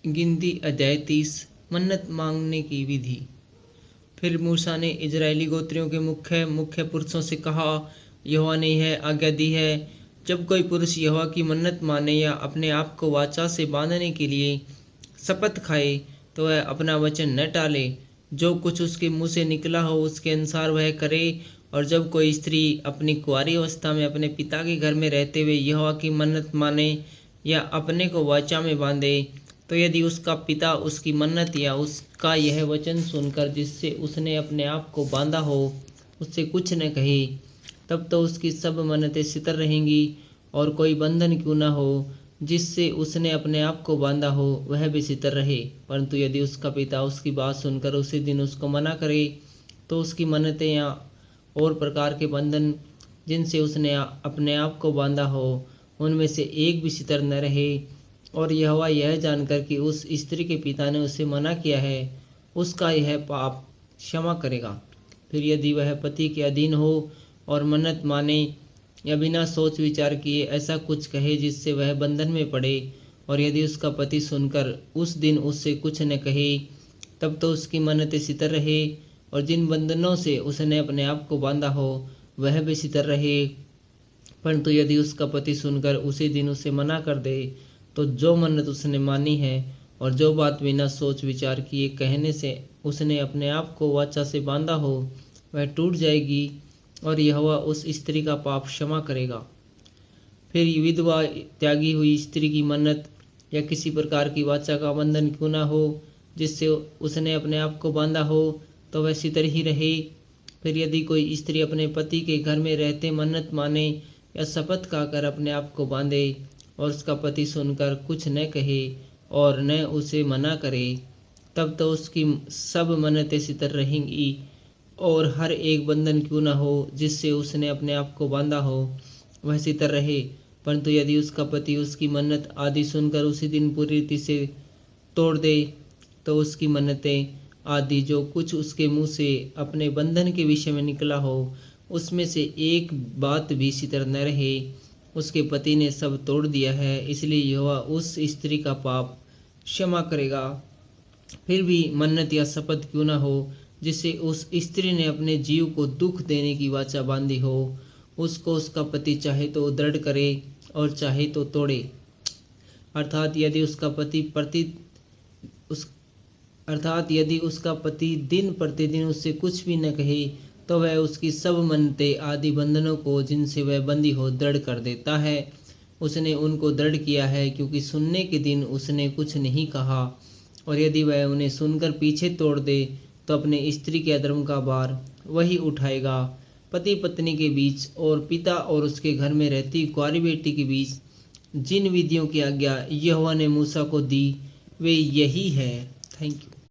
गिनती अध्याय 30 मन्नत मांगने की विधि। फिर मूसा ने इजरायली गोत्रियों के मुख्य मुख्य पुरुषों से कहा, यहोवा ने यह आज्ञा दी है, जब कोई पुरुष यहोवा की मन्नत माने या अपने आप को वाचा से बांधने के लिए शपथ खाए तो वह अपना वचन न टाले। जो कुछ उसके मुंह से निकला हो उसके अनुसार वह करे। और जब कोई स्त्री अपनी कुंवारी अवस्था में अपने पिता के घर में रहते हुए यहोवा की मन्नत माने या अपने को वाचा में बांधे, तो यदि उसका पिता उसकी मन्नत या उसका यह वचन सुनकर जिससे उसने अपने आप को बांधा हो उससे कुछ न कहे, तब तो उसकी सब मन्नतें सितर रहेंगी। और कोई बंधन क्यों न हो जिससे उसने अपने आप को बांधा हो वह भी सितर रहे। परंतु यदि उसका पिता उसकी बात सुनकर उसी दिन उसको मना करे, तो उसकी मन्नतें या और प्रकार के बंधन जिनसे उसने अपने आप को बांधा हो उनमें से एक भी सितर न रहे। और यहोवा यह जानकर कि उस स्त्री के पिता ने उसे मना किया है, उसका यह पाप क्षमा करेगा। फिर यदि वह पति के अधीन हो और मन्नत माने या बिना सोच विचार किए ऐसा कुछ कहे जिससे वह बंधन में पड़े, और यदि उसका पति सुनकर उस दिन उससे कुछ न कहे, तब तो उसकी मन्नतें सितर रहे। और जिन बंधनों से उसने अपने आप को बांधा हो वह भी सितर रहे। परंतु यदि उसका पति सुनकर उसी दिन उसे मना कर दे, तो जो मन्नत उसने मानी है और जो बात बिना सोच विचार किए कहने से उसने अपने आप को वाचा से बांधा हो वह टूट जाएगी, और यहोवा उस स्त्री का पाप क्षमा करेगा। फिर विधवा त्यागी हुई स्त्री की मन्नत या किसी प्रकार की वाचा का बंधन क्यों न हो जिससे उसने अपने आप को बांधा हो, तो वह सितर ही रहे। फिर यदि कोई स्त्री अपने पति के घर में रहते मन्नत माने या शपथ खाकर अपने आप को बांधे और उसका पति सुनकर कुछ न कहे और न उसे मना करे, तब तो उसकी सब मन्नतें सितर रहेंगी। और हर एक बंधन क्यों न हो जिससे उसने अपने आप को बांधा हो वह सितर रहे। परंतु यदि उसका पति उसकी मन्नत आदि सुनकर उसी दिन पूरी रीति से तोड़ दे, तो उसकी मन्नतें आदि जो कुछ उसके मुंह से अपने बंधन के विषय में निकला हो उसमें से एक बात भी सितर न रहे। उसके पति ने सब तोड़ दिया है, इसलिए यहोवा उस स्त्री का पाप क्षमा करेगा। फिर भी मन्नत या शपथ क्यों न हो जिससे उस स्त्री ने अपने जीव को दुख देने की वाचा बांधी हो, उसको उसका पति चाहे तो दृढ़ करे और चाहे तो तोड़े। अर्थात यदि उसका पति दिन प्रतिदिन उससे कुछ भी न कहे, तो वह उसकी सब मन्नतें आदि बंधनों को जिनसे वह बंधी हो दृढ़ कर देता है। उसने उनको दृढ़ किया है क्योंकि सुनने के दिन उसने कुछ नहीं कहा। और यदि वह उन्हें सुनकर पीछे तोड़ दे, तो अपने स्त्री के अधर्म का भार वही उठाएगा। पति पत्नी के बीच और पिता और उसके घर में रहती कुंवारी बेटी के बीच जिन विधियों की आज्ञा यहोवा ने मूसा को दी वे यही है। Thank you.